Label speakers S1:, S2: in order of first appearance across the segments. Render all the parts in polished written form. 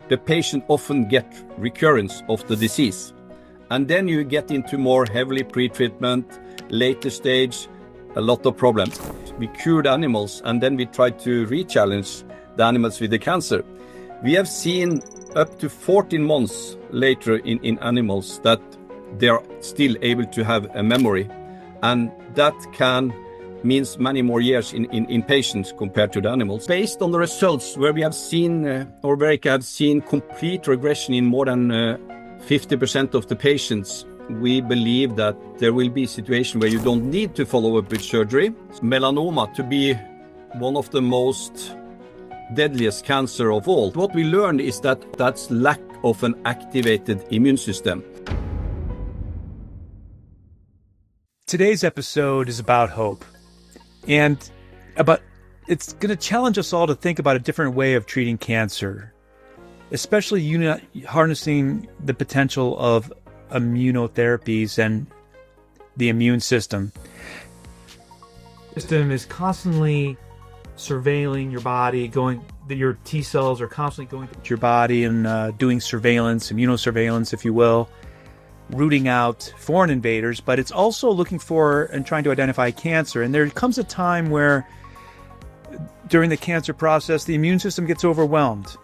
S1: the patient often get recurrence of the disease. And then you get into more heavily pre-treatment, later stage, a lot of problems. We cured animals and then we tried to re-challenge the animals with the cancer. We have seen up to 14 months later in animals that they are still able to have a memory. And that means many more years in patients compared to the animals. Based on the results where we have seen, or Verrica have seen complete regression in more than 50% of the patients, we believe that there will be a situation where you don't need to follow up with surgery. Melanoma to be one of the most deadliest cancer of all. What we learned is that that's lack of an activated immune system.
S2: Today's episode is about hope, and it's going to challenge us all to think about a different way of treating cancer, especially harnessing the potential of immunotherapies and the immune system. The system is constantly surveilling your body, your T cells are constantly going through your body and doing surveillance, immunosurveillance, if you will, rooting out foreign invaders, but it's also looking for and trying to identify cancer. And there comes a time where during the cancer process, the immune system gets overwhelmed.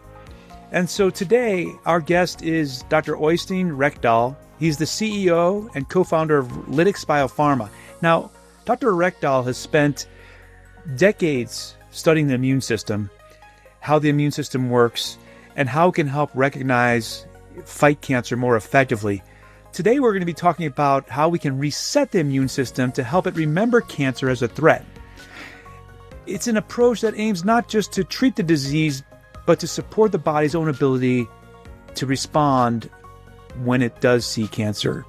S2: And so today, our guest is Dr. Øystein Rekdal. He's the CEO and co-founder of Lytix Biopharma. Now, Dr. Rekdal has spent decades studying the immune system, how the immune system works, and how it can help fight cancer more effectively. Today, we're going to be talking about how we can reset the immune system to help it remember cancer as a threat. It's an approach that aims not just to treat the disease, but to support the body's own ability to respond when it does see cancer.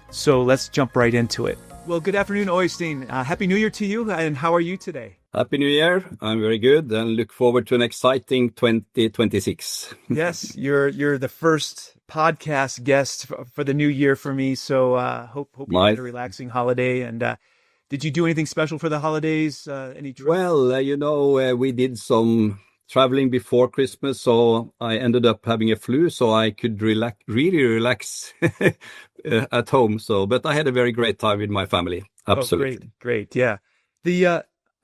S2: So let's jump right into it. Well, good afternoon, Øystein. Happy New Year to you, and how are you today?
S1: Happy New Year. I'm very good and look forward to an exciting 2026.
S2: Yes, you're the first podcast guest for the new year for me, so hope you had a relaxing holiday. And did you do anything special for the holidays?
S1: Well, we did some traveling before Christmas, so I ended up having a flu, so I could really relax at home. But I had a very great time with my family. Absolutely.
S2: Oh, great. Yeah.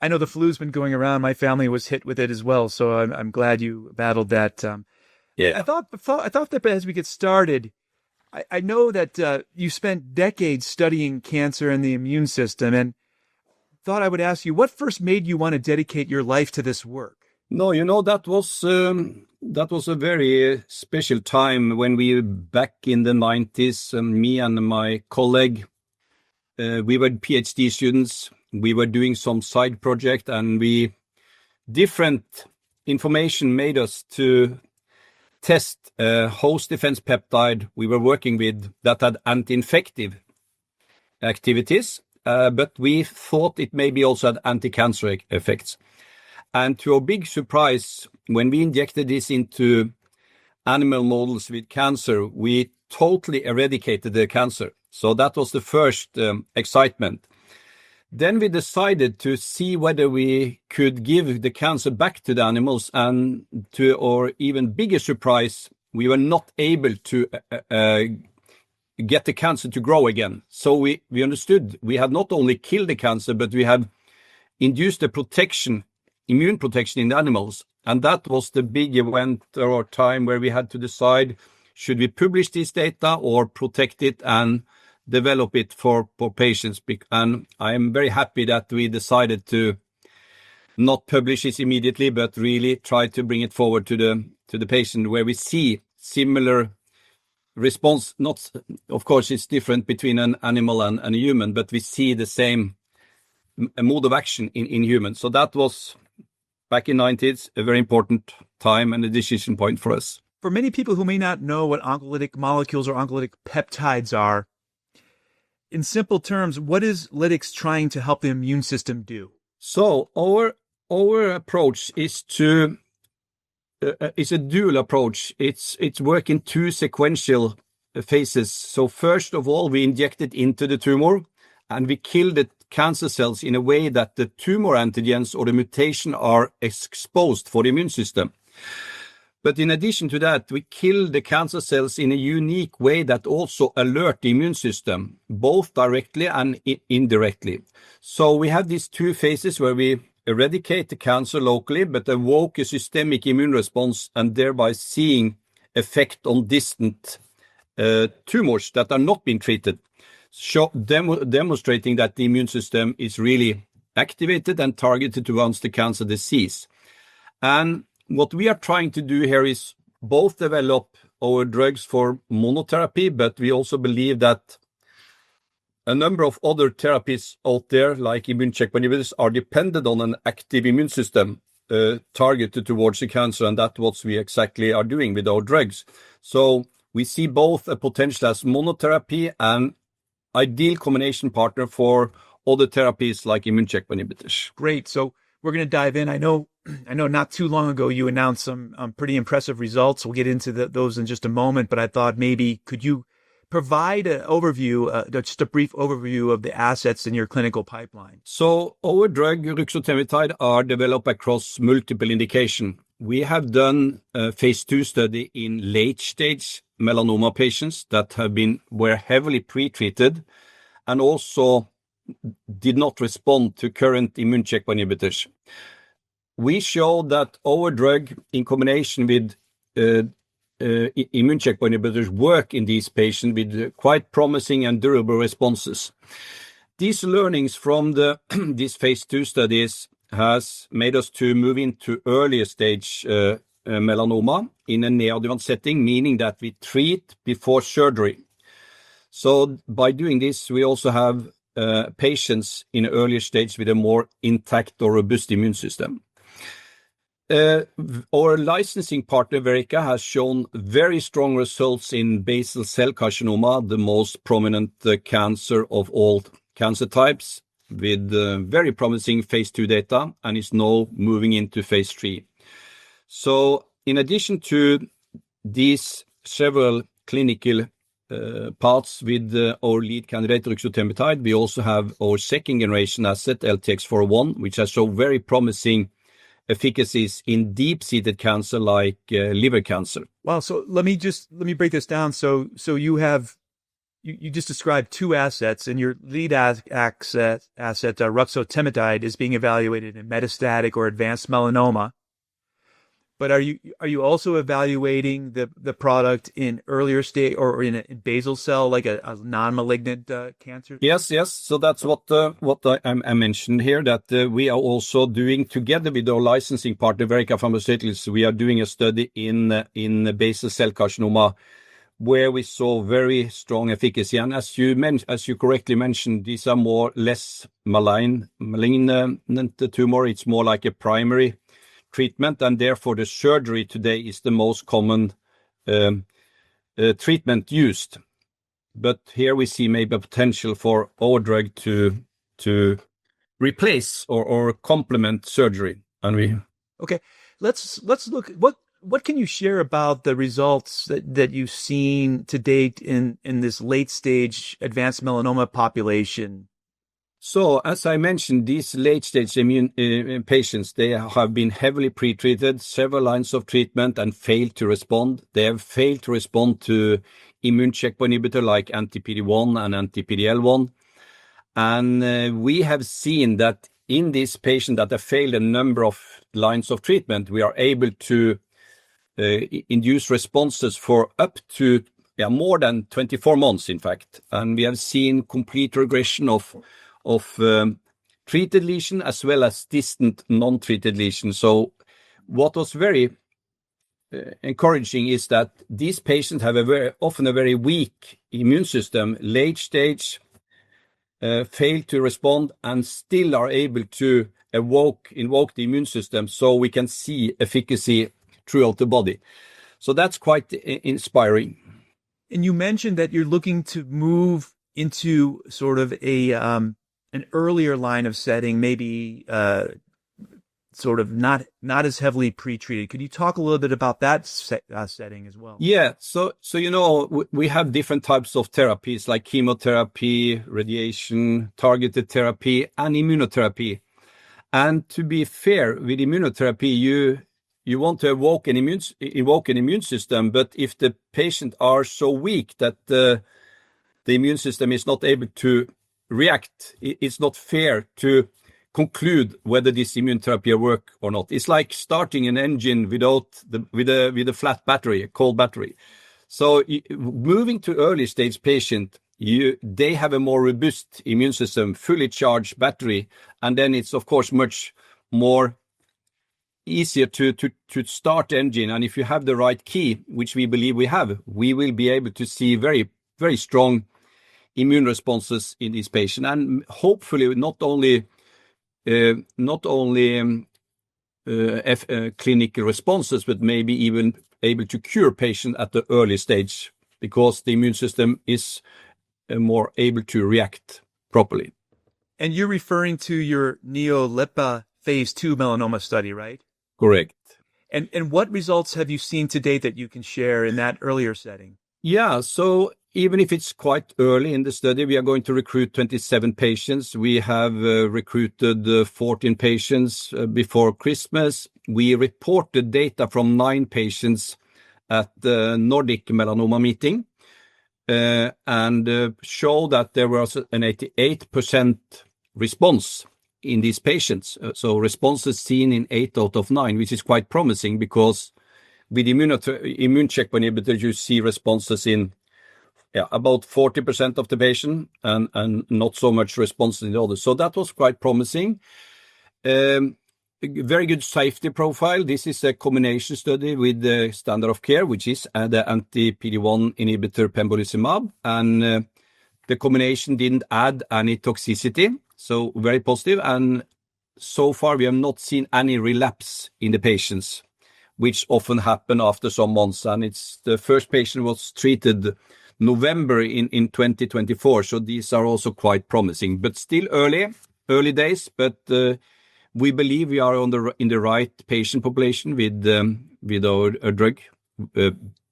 S2: I know the flu's been going around. My family was hit with it as well, so I'm glad you battled that.
S1: Yeah.
S2: I thought that as we get started, I know that you spent decades studying cancer and the immune system, and thought I would ask you, what first made you want to dedicate your life to this work?
S1: No, that was a very special time when we, back in the 90s, me and my colleague, we were PhD students. We were doing some side project, and different information made us to test a host defense peptide we were working with that had anti-infective activities, but we thought it maybe also had anti-cancer effects. And to our big surprise, when we injected this into animal models with cancer, we totally eradicated the cancer. So that was the first excitement. Then we decided to see whether we could give the cancer back to the animals, and to our even bigger surprise, we were not able to get the cancer to grow again. So we understood we had not only killed the cancer, but we had induced immune protection in the animals. And that was the big event or time where we had to decide, should we publish this data or protect it and develop it for patients? And I am very happy that we decided to not publish this immediately, but really try to bring it forward to the patient, where we see similar response. Not, of course, it's different between an animal and a human, but we see the same mode of action in humans. So that was, back in the 90s, a very important time and a decision point for us.
S2: For many people who may not know what oncolytic molecules or oncolytic peptides are, in simple terms, what is Lytix trying to help the immune system do?
S1: So our approach is a dual approach. It's work in two sequential phases. So first of all, we inject it into the tumor, and we kill the cancer cells in a way that the tumor antigens or the mutation are exposed for the immune system. But in addition to that, we kill the cancer cells in a unique way that also alert the immune system, both directly and indirectly. So we have these two phases where we eradicate the cancer locally, but evoke a systemic immune response and thereby seeing effect on distant tumors that are not being treated, demonstrating that the immune system is really activated and targeted towards the cancer disease. And what we are trying to do here is both develop our drugs for monotherapy, but we also believe that a number of other therapies out there, like immune checkpoint inhibitors, are dependent on an active immune system targeted towards the cancer, and that's what we exactly are doing with our drugs. So we see both a potential as monotherapy and ideal combination partner for other therapies like immune checkpoint inhibitors.
S2: Great. So we're going to dive in. I know not too long ago you announced some pretty impressive results. We'll get into those in just a moment, but I thought maybe could you provide an overview, just a brief overview of the assets in your clinical pipeline?
S1: So our drug, ruxotemitide, are developed across multiple indications. We have done a phase 2 study in late-stage melanoma patients that were heavily pretreated and also did not respond to current immune checkpoint inhibitors. We showed that our drug, in combination with immune checkpoint inhibitors, work in these patients with quite promising and durable responses. These learnings from these phase 2 studies has made us to move into earlier stage melanoma in a neoadjuvant setting, meaning that we treat before surgery. So by doing this, we also have patients in earlier stage with a more intact or robust immune system. Our licensing partner, Verrica, has shown very strong results in basal cell carcinoma, the most prominent cancer of all cancer types, with very promising phase 2 data, and is now moving into phase 3. So in addition to these several clinical paths with our lead candidate, ruxotemitide, we also have our second generation asset, LTX-401, which has shown very promising efficacies in deep-seated cancer like liver cancer.
S2: Wow. So let me break this down. So you just described two assets, and your lead asset, ruxotemitide, is being evaluated in metastatic or advanced melanoma. But are you also evaluating the product in earlier stage or in basal cell, like a non-malignant cancer?
S1: Yes. So that's what I mentioned here, that we are also doing, together with our licensing partner, Verrica Pharmaceuticals, we are doing a study in basal cell carcinoma, where we saw very strong efficacy. And as you correctly mentioned, these are less malignant tumor. It's more like a primary treatment, and therefore the surgery today is the most common treatment used. But here we see maybe a potential for our drug to replace or complement surgery.
S2: Okay, let's look. What can you share about the results that you've seen to date in this late stage advanced melanoma population?
S1: So, as I mentioned, these late-stage immune patients, they have been heavily pretreated, several lines of treatment, and failed to respond. They have failed to respond to immune checkpoint inhibitor like anti-PD-1 and anti-PD-L1. And we have seen that in this patient that have failed a number of lines of treatment, we are able to induce responses for up to more than 24 months, in fact. And we have seen complete regression of treated lesion as well as distant non-treated lesion. So what was very encouraging is that these patients have often a very weak immune system, late stage, fail to respond, and still are able to invoke the immune system, so we can see efficacy throughout the body. So that's quite inspiring.
S2: And you mentioned that you're looking to move into sort of an earlier line of setting, maybe sort of not as heavily pretreated. Could you talk a little bit about that setting as well?
S1: Yeah. So we have different types of therapies like chemotherapy, radiation, targeted therapy, and immunotherapy. And to be fair, with immunotherapy, you to evoke an immune system, but if the patient are so weak that the immune system is not able to react, it's not fair to conclude whether this immune therapy will work or not. It's like starting an engine with a flat battery, a cold battery. So moving to early stage patient, they have a more robust immune system, fully charged battery, and then it's of course much more easier to start the engine. And if you have the right key, which we believe we have, we will be able to see very, very strong immune responses in this patient, and hopefully not only clinical responses, but maybe even able to cure patient at the early stage, because the immune system is more able to react properly.
S2: And you're referring to your NeoLIPA phase 2 melanoma study, right?
S1: Correct.
S2: And what results have you seen to date that you can share in that earlier setting?
S1: Yeah, so even if it's quite early in the study, we are going to recruit 27 patients. We have recruited 14 patients before Christmas. We reported data from 9 patients at the Nordic melanoma meeting and show that there was an 88% response in these patients. So responses seen in 8 out of 9, which is quite promising, because with immune checkpoint inhibitors, you see responses in about 40% of the patient and not so much response in the others. So that was quite promising. Very good safety profile. This is a combination study with the standard of care, which is the anti-PD-1 inhibitor pembrolizumab. And the combination didn't add any toxicity. So very positive. And so far, we have not seen any relapse in the patients, which often happen after some months. And it's the first patient was treated November in 2024. So these are also quite promising, but still early days. But we believe we are in the right patient population with our drug,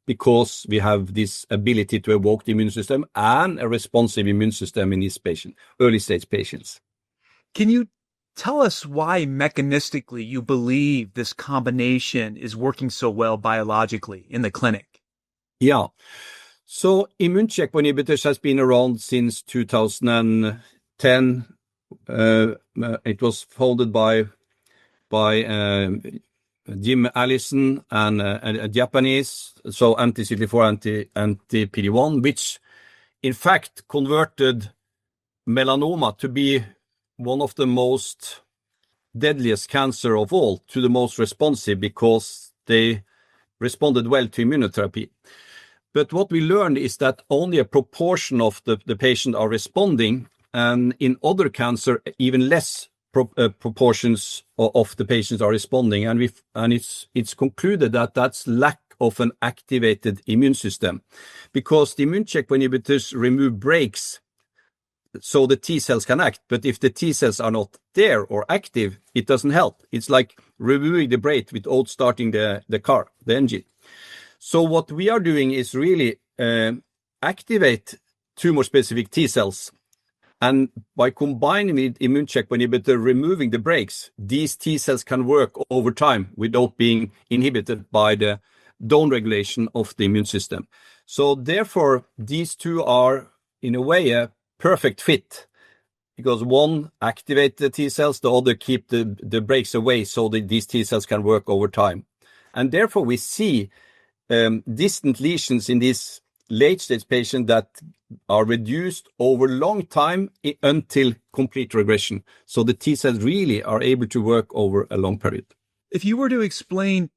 S1: because we have this ability to evoke the immune system and a responsive immune system in these early stage patients.
S2: Can you tell us why mechanistically you believe this combination is working so well biologically in the clinic?
S1: Yeah. So immune checkpoint inhibitors has been around since 2010. It was founded by Jim Allison and a Japanese, so anti-CD4, anti-PD-1, which in fact converted melanoma to be one of the most deadliest cancer of all to the most responsive, because they responded well to immunotherapy. But what we learned is that only a proportion of the patient are responding, and in other cancer, even less proportions of the patients are responding. And it's concluded that that's lack of an activated immune system, because the immune checkpoint inhibitors remove brakes so the T cells can act. But if the T cells are not there or active, it doesn't help. It's like removing the brake without starting the car, the engine. So what we are doing is really activate tumor-specific T cells. And by combining with immune checkpoint inhibitor, removing the brakes, these T cells can work over time without being inhibited by the down regulation of the immune system. So therefore, these two are in a way a perfect fit, because one activates the T cells, the other keep the brakes away so that these T cells can work over time. And therefore, we see distant lesions in this late-stage patient that are reduced over long time until complete regression. So the T cells really are able to work over a long period.
S2: If you were to explain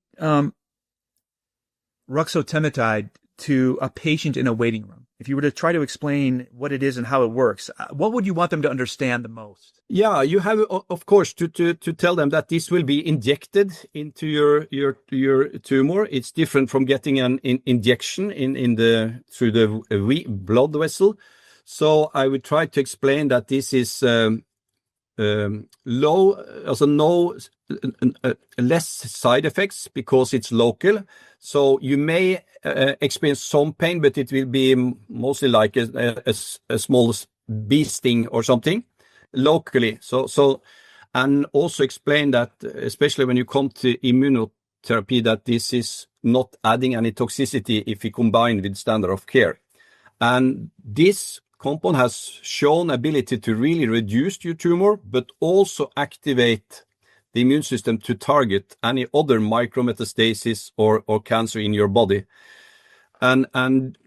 S2: ruxotemitide to a patient in a waiting room, if you were to try to explain what it is and how it works, what would you want them to understand the most? Yeah,
S1: you have, of course, to tell them that this will be injected into your tumor. It's different from getting an injection through the blood vessel. So I would try to explain that this is less side effects because it's local. So you may experience some pain, but it will be mostly like a small bee sting or something locally. So and also explain that, especially when you come to immunotherapy that this is not adding any toxicity if we combine with standard of care. And this compound has shown ability to really reduce your tumor, but also activate the immune system to target any other micrometastasis or cancer in your body. And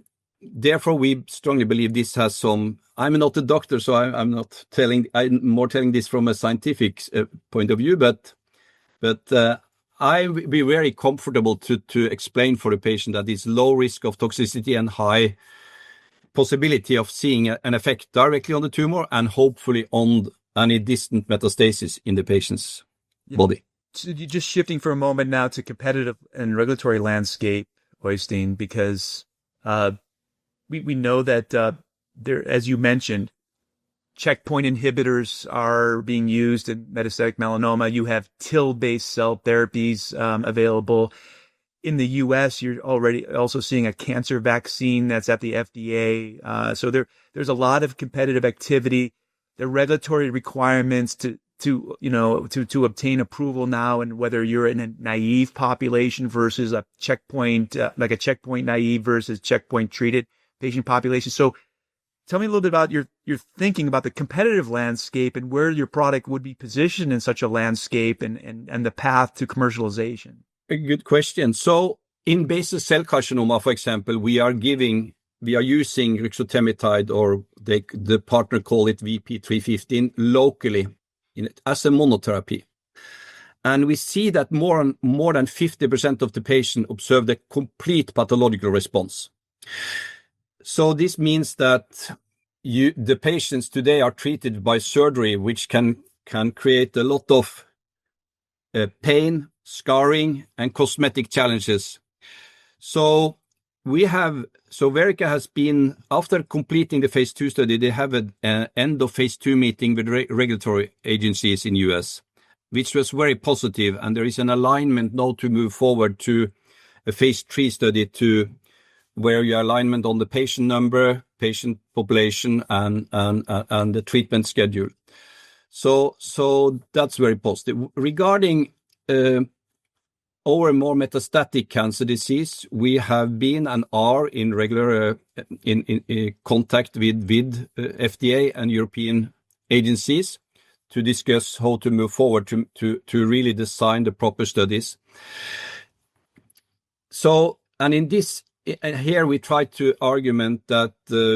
S1: therefore, we strongly believe this has some. I'm not a doctor, so I'm not telling. I'm more telling this from a scientific point of view, but I will be very comfortable to explain for the patient that it's low risk of toxicity and high possibility of seeing an effect directly on the tumor and hopefully on any distant metastasis in the patient's body.
S2: So you're just shifting for a moment now to competitive and regulatory landscape, Oystein, because we know that there, as you mentioned, checkpoint inhibitors are being used in metastatic melanoma. You have TIL-based cell therapies available. In the U.S., you're already also seeing a cancer vaccine that's at the FDA. So there's a lot of competitive activity. The regulatory requirements to obtain approval now, and whether you're in a naive population versus a checkpoint, like a checkpoint naive versus checkpoint treated patient population. So tell me a little bit about your thinking about the competitive landscape and where your product would be positioned in such a landscape and the path to commercialization.
S1: A good question. So in basal cell carcinoma, for example, we are using ruxotemitide, or the partner call it VP315, locally as a monotherapy. And we see that more than 50% of the patient observed a complete pathological response. So this means that the patients today are treated by surgery, which can create a lot of pain, scarring, and cosmetic challenges. So Verrica has been, after completing the phase 2 study, they have an end of phase 2 meeting with regulatory agencies in US, which was very positive. And there is an alignment now to move forward to a phase 3 study where your alignment on the patient number, patient population, and the treatment schedule. So that's very positive. Regarding our more metastatic cancer disease, we have been and are in regular in contact with FDA and European agencies to discuss how to move forward to really design the proper studies. So, and in this, here we try to argument that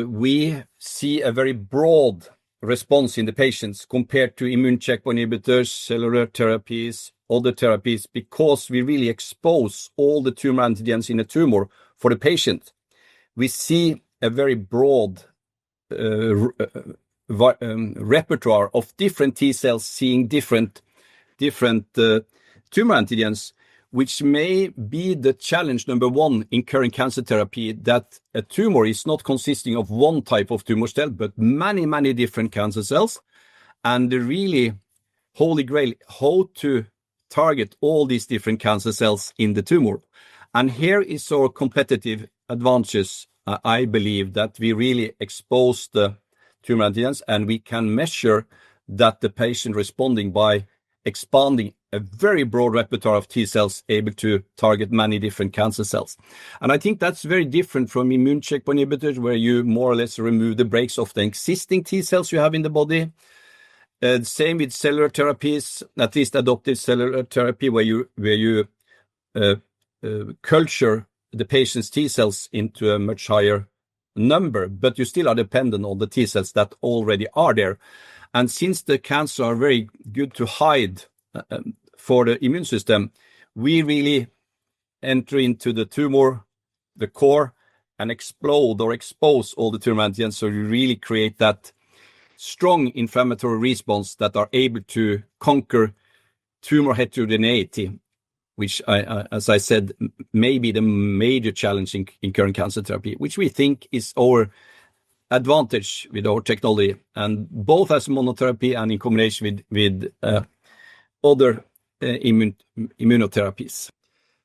S1: we see a very broad response in the patients compared to immune checkpoint inhibitors, cellular therapies, other therapies, because we really expose all the tumor antigens in a tumor for the patient. We see a very broad repertoire of different T cells seeing different tumor antigens, which may be the challenge number one in current cancer therapy, that a tumor is not consisting of one type of tumor cell, but many, many different cancer cells. And the really holy grail, how to target all these different cancer cells in the tumor. And here is our competitive advantages. I believe that we really expose the tumor antigens, and we can measure that the patient responding by expanding a very broad repertoire of T cells able to target many different cancer cells. And I think that's very different from immune checkpoint inhibitors, where you more or less remove the brakes of the existing T cells you have in the body. Same with cellular therapies, at least adoptive cellular therapy, where you culture the patient's T cells into a much higher number, but you still are dependent on the T cells that already are there. And since the cancer are very good to hide for the immune system, we really enter into the tumor, the core, and explode or expose all the tumor antigens. So you really create that strong inflammatory response that are able to conquer tumor heterogeneity, which, as I said, may be the major challenge in current cancer therapy, which we think is our advantage with our technology, and both as monotherapy and in combination with other immunotherapies.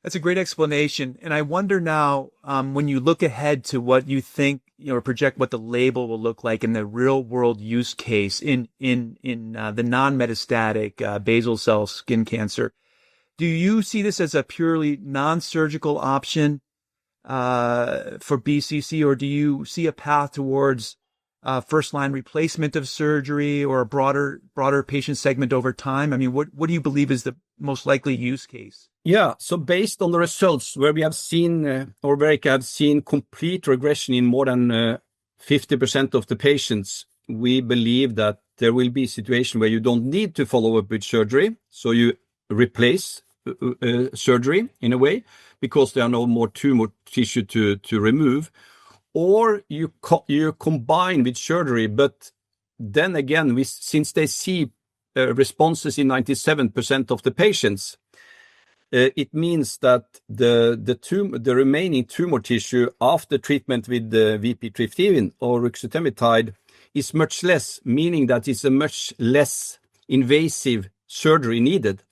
S2: That's a great explanation. And I wonder now, when you look ahead to what you think, or project what the label will look like in the real world use case in the non-metastatic basal cell skin cancer, Do you see this as a purely non-surgical option for BCC, or do you see a path towards first-line replacement of surgery or a broader patient segment over time? I mean, what do you believe is the most likely use case?
S1: Yeah, so based on the results where we have seen, or Verrica have seen complete regression in more than 50% of the patients, we believe that there will be a situation where you don't need to follow up with surgery. So you replace surgery in a way because there are no more tumor tissue to remove, or you combine with surgery. But then again, since they see responses in 97% of the patients, it means that the remaining tumor tissue after treatment with the VP-315 or ruxotemitide is much less, meaning that it's a much less invasive surgery needed.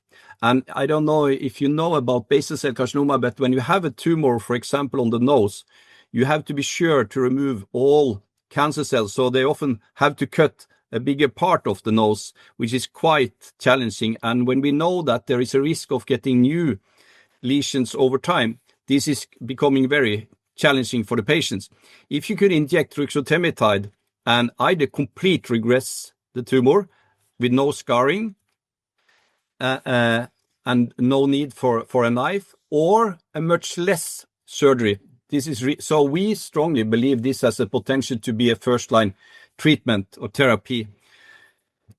S1: And I don't know if you know about basal cell carcinoma, but when you have a tumor, for example, on the nose, you have to be sure to remove all cancer cells. So they often have to cut a bigger part of the nose, which is quite challenging. And when we know that there is a risk of getting new lesions over time, this is becoming very challenging for the patients. If you could inject ruxotemitide and either complete regress the tumor with no scarring and no need for a knife, or a much less surgery, this is so we strongly believe this has a potential to be a first-line treatment or therapy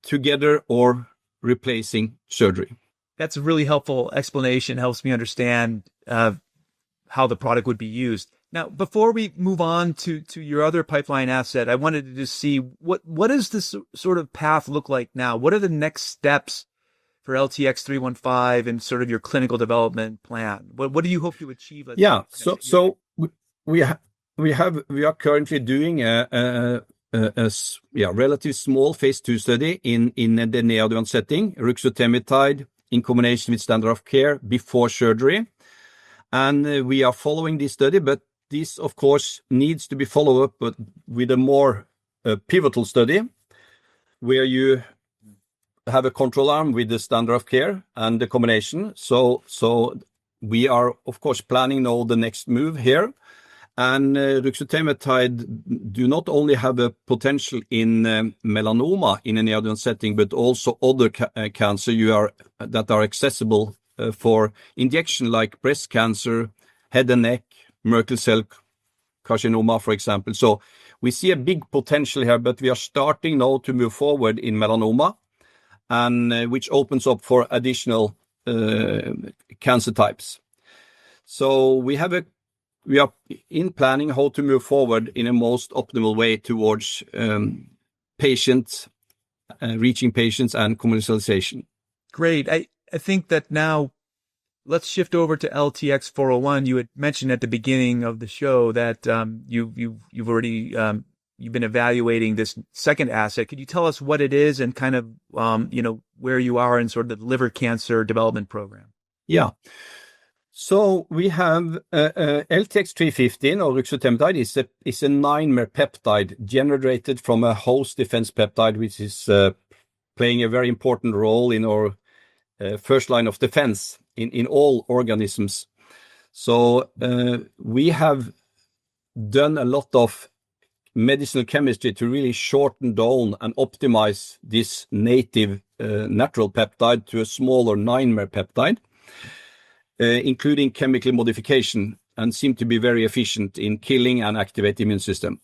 S1: together or replacing surgery.
S2: That's a really helpful explanation, helps me understand how the product would be used. Now, before we move on to your other pipeline asset, I wanted to just see what does this sort of path look like now? What are the next steps for LTX-315 and sort of your clinical development plan? What do you hope to achieve?
S1: Yeah, so we are currently doing a relatively small phase 2 study in the neoadjuvant setting, ruxotemitide in combination with standard of care before surgery. And we are following this study, but this, of course, needs to be followed up with a more pivotal study where you have a control arm with the standard of care and the combination. So we are, of course, planning now the next move here. And ruxotemitide do not only have a potential in melanoma in a neoadjuvant setting, but also other cancer that are accessible for injection, like breast cancer, head and neck, Merkel cell carcinoma, for example. So we see a big potential here, but we are starting now to move forward in melanoma, and which opens up for additional cancer types. So we are in planning how to move forward in a most optimal way towards patients, reaching patients and commercialization.
S2: Great. I think that now let's shift over to LTX-401. You had mentioned at the beginning of the show that you've already you've been evaluating this second asset. Could you tell us what it is and kind of where you are in sort of the liver cancer development program?
S1: Yeah. So we have LTX-315 or ruxotemitide is a 9-mer peptide generated from a host defense peptide, which is playing a very important role in our first line of defense in all organisms. So we have done a lot of medicinal chemistry to really shorten down and optimize this native natural peptide to a smaller 9-mer peptide, including chemical modification, and seem to be very efficient in killing and activate the immune system.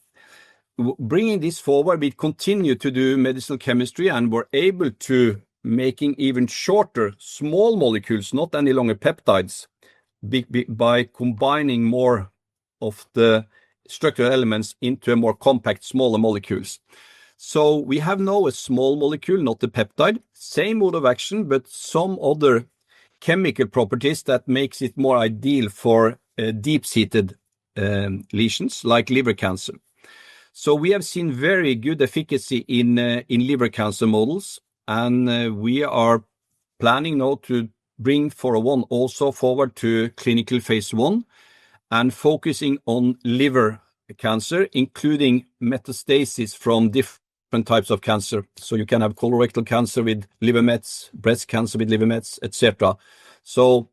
S1: Bringing this forward, we continue to do medicinal chemistry and were able to making even shorter small molecules, not any longer peptides, by combining more of the structural elements into a more compact, smaller molecules. So we have now a small molecule, not a peptide, same mode of action, but some other chemical properties that makes it more ideal for deep-seated lesions like liver cancer. So we have seen very good efficacy in liver cancer models, and we are planning now to bring 401 also forward to clinical phase 1 and focusing on liver cancer, including metastasis from different types of cancer. So you can have colorectal cancer with liver mets, breast cancer with liver mets, etc. So,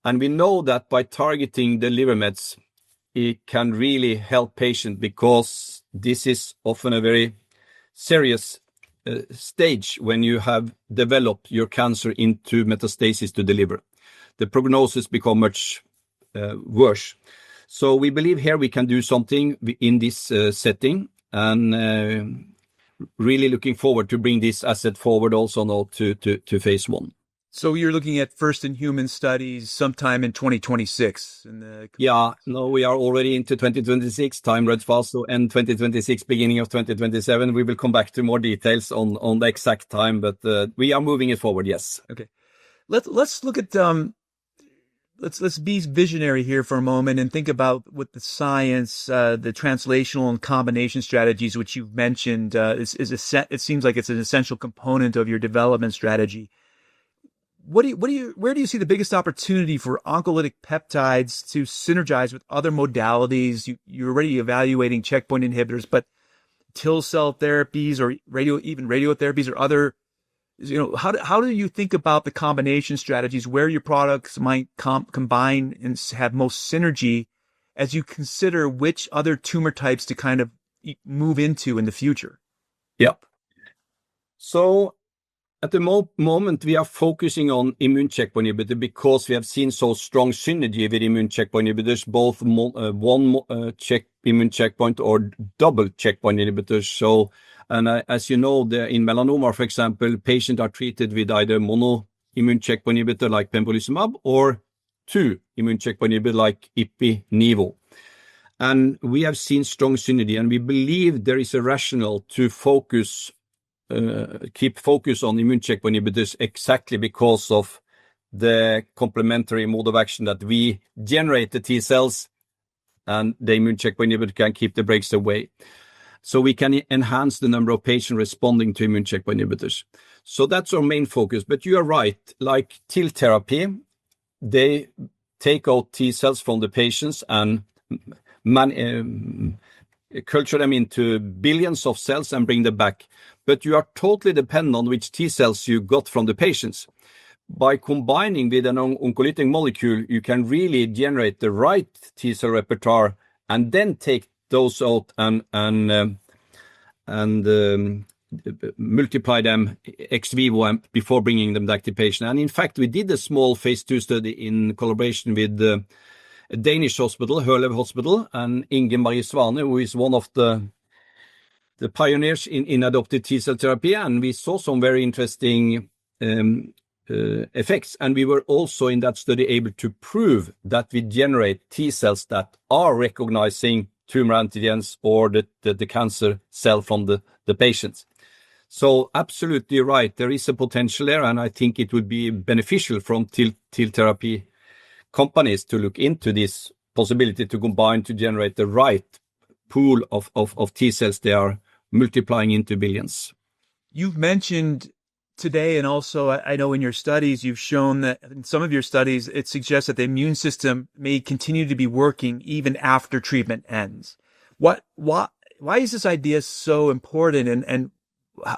S1: and we know that by targeting the liver mets, it can really help patients because this is often a very serious stage when you have developed your cancer into metastasis to the liver. The prognosis become much worse. So we believe here we can do something in this setting, and really looking forward to bring this asset forward also now to phase 1.
S2: So you're looking at first in human studies sometime in 2026.
S1: Yeah, no, we are already into 2026. Time runs fast, so end 2026, beginning of 2027. We will come back to more details on the exact time, but we are moving it forward. Yes.
S2: Okay, let's look at let's be visionary here for a moment and think about what the science, the translational and combination strategies, which you've mentioned, it seems like it's an essential component of your development strategy. Where do you see the biggest opportunity for oncolytic peptides to synergize with other modalities? You're already evaluating checkpoint inhibitors, but TIL cell therapies or radiotherapies or other, how do you think about the combination strategies where your products might combine and have most synergy as you consider which other tumor types to kind of move into in the future?
S1: Yep. So at the moment, we are focusing on immune checkpoint inhibitor because we have seen so strong synergy with immune checkpoint inhibitors, both one immune checkpoint or double checkpoint inhibitors. So, and as you know, in melanoma, for example, patients are treated with either mono immune checkpoint inhibitor like pembrolizumab or two immune checkpoint inhibitor like ipi/nivo. And we have seen strong synergy, and we believe there is a rationale to keep focus on immune checkpoint inhibitors exactly because of the complementary mode of action that we generate the T cells and the immune checkpoint inhibitor can keep the brakes away. So we can enhance the number of patients responding to immune checkpoint inhibitors. So that's our main focus. But you are right, like TIL therapy, they take out T cells from the patients and culture them into billions of cells and bring them back. But you are totally dependent on which T cells you got from the patients. By combining with an oncolytic molecule, you can really generate the right T cell repertoire and then take those out and multiply them ex vivo before bringing them back to patient. And in fact, we did a small phase 2 study in collaboration with a Danish hospital, Herlev Hospital, and Inge Marie Svane, who is one of the pioneers in adoptive T cell therapy, and we saw some very interesting effects. And we were also in that study able to prove that we generate T cells that are recognizing tumor antigens or the cancer cell from the patients. So absolutely right, there is a potential there, and I think it would be beneficial from TIL therapy companies to look into this possibility to combine to generate the right pool of T cells they are multiplying into billions.
S2: You've mentioned today, and also I know in your studies, you've shown that in some of your studies, it suggests that the immune system may continue to be working even after treatment ends. Why is this idea so important, and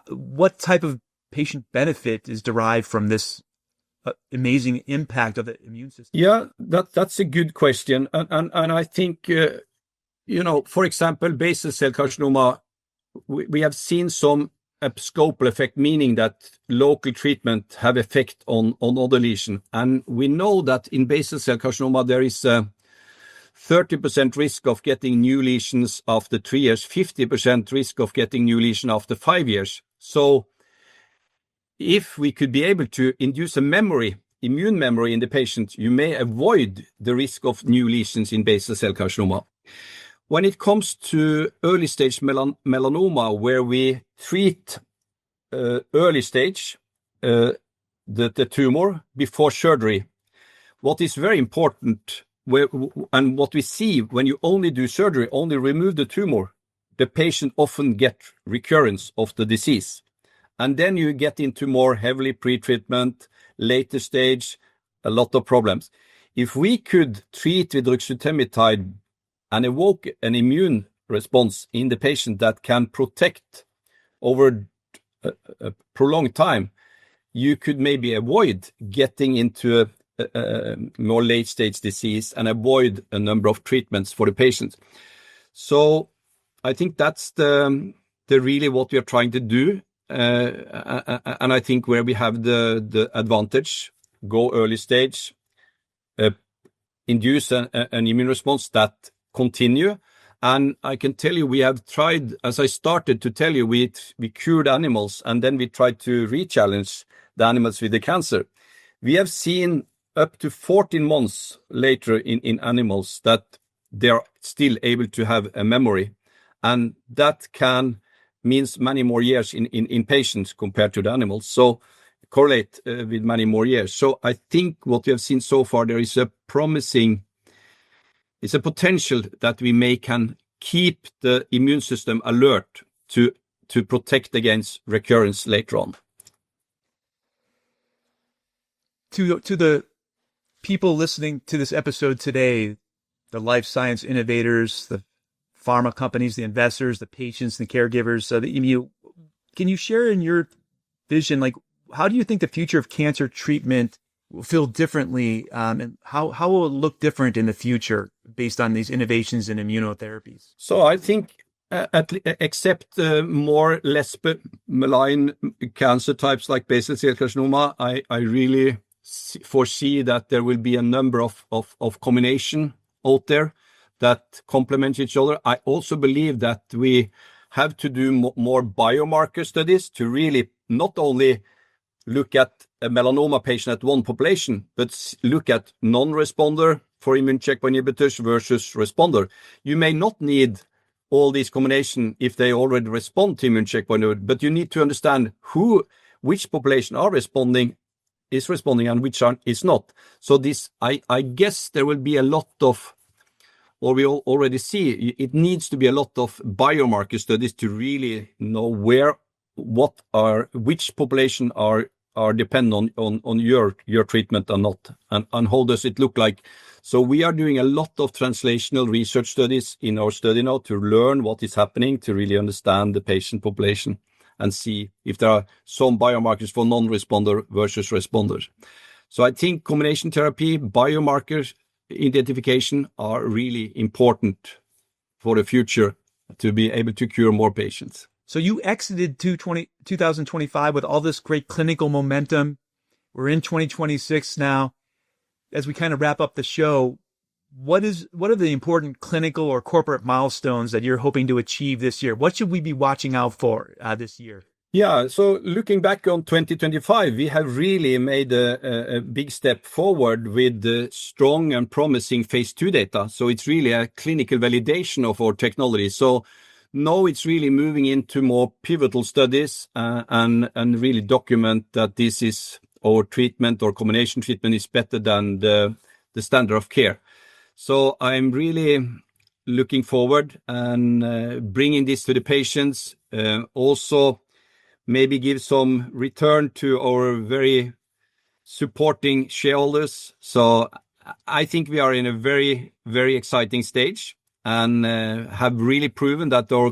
S2: what type of patient benefit is derived from this amazing impact of the immune system?
S1: Yeah, that's a good question. And I think, for example, basal cell carcinoma, we have seen some abscopal effect, meaning that local treatment have effect on other lesion. And we know that in basal cell carcinoma, there is a 30% risk of getting new lesions after 3 years, 50% risk of getting new lesion after 5 years. So if we could be able to induce immune memory in the patient, you may avoid the risk of new lesions in basal cell carcinoma. When it comes to early stage melanoma, where we treat early stage the tumor before surgery, what is very important, and what we see when you only do surgery, only remove the tumor, the patient often get recurrence of the disease. And then you get into more heavily pretreatment, later stage, a lot of problems. If we could treat with ruxotemitide and evoke an immune response in the patient that can protect over a prolonged time, you could maybe avoid getting into more late-stage disease and avoid a number of treatments for the patient. So I think that's the really what we are trying to do. And I think where we have the advantage, go early stage, induce an immune response that continue. And I can tell you, we have tried, as I started to tell you, we cured animals and then we tried to re-challenge the animals with the cancer. We have seen up to 14 months later in animals that they are still able to have a memory. And that means many more years in patients compared to the animals. So correlate with many more years. So I think what we have seen so far, there is a potential that we can keep the immune system alert to protect against recurrence later on.
S2: To the people listening to this episode today, the life science innovators, the pharma companies, the investors, the patients, the caregivers, can you share in your vision, like, how do you think the future of cancer treatment will feel differently, and how will it look different in the future based on these innovations in immunotherapies?
S1: So I think, except less malign cancer types like basal cell carcinoma, I really foresee that there will be a number of combination out there that complement each other. I also believe that we have to do more biomarker studies to really not only look at a melanoma patient at one population, but look at non-responder for immune checkpoint inhibitors versus responder. You may not need all these combinations if they already respond to immune checkpoint inhibitor, but you need to understand which population is responding and which is not. So this, I guess there will be a lot of, or we already see, it needs to be a lot of biomarker studies to really know which population are dependent on your treatment or not, and how does it look like. So we are doing a lot of translational research studies in our study now to learn what is happening, to really understand the patient population and see if there are some biomarkers for non-responder versus responders. So I think combination therapy, biomarkers, identification are really important for the future to be able to cure more patients.
S2: So you exited 2025 with all this great clinical momentum. We're in 2026 now. As we kind of wrap up the show, what are the important clinical or corporate milestones that you're hoping to achieve this year? What should we be watching out for this year?
S1: Yeah, so looking back on 2025, we have really made a big step forward with the strong and promising phase 2 data. So it's really a clinical validation of our technology. So now it's really moving into more pivotal studies and really document that this is our treatment or combination treatment is better than the standard of care. So I'm really looking forward and bringing this to the patients. Also, maybe give some return to our very supporting shareholders. So I think we are in a very, very exciting stage and have really proven that our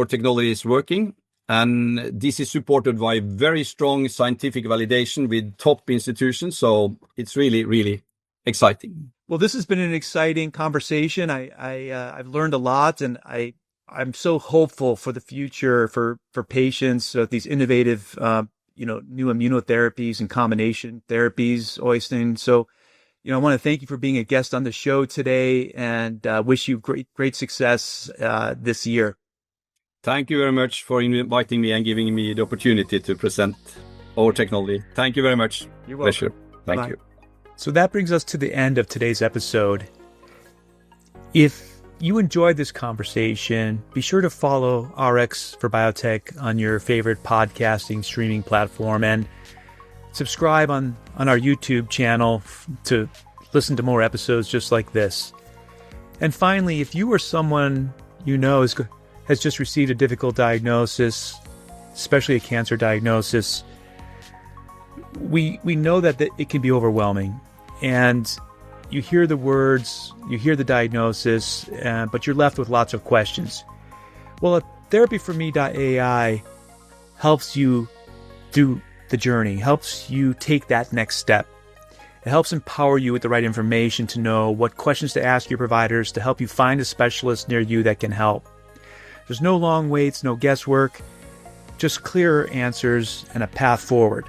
S1: technology is working. And this is supported by very strong scientific validation with top institutions. So it's really, really exciting.
S2: Well, this has been an exciting conversation. I've learned a lot, and I'm so hopeful for the future for patients, these innovative, new immunotherapies and combination therapies, Øystein. So, I want to thank you for being a guest on the show today, and wish you great success this year.
S1: Thank you very much for inviting me and giving me the opportunity to present our technology. Thank you very much.
S2: You're welcome.
S1: Pleasure. Thank you.
S2: So that brings us to the end of today's episode. If you enjoyed this conversation, be sure to follow RX for Biotech on your favorite podcasting streaming platform and subscribe on our YouTube channel to listen to more episodes just like this. And finally, if you or someone you know has just received a difficult diagnosis, especially a cancer diagnosis, we know that it can be overwhelming. And you hear the words, you hear the diagnosis, but you're left with lots of questions. Well, therapyforme.ai helps you do the journey, helps you take that next step. It helps empower you with the right information to know what questions to ask your providers to help you find a specialist near you that can help. There's no long waits, no guesswork, just clearer answers and a path forward.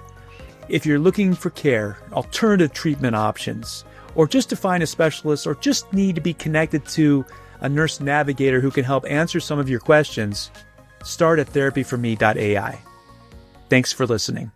S2: If you're looking for care, alternative treatment options, or just to find a specialist, or just need to be connected to a nurse navigator who can help answer some of your questions, start at therapyforme.ai. Thanks for listening.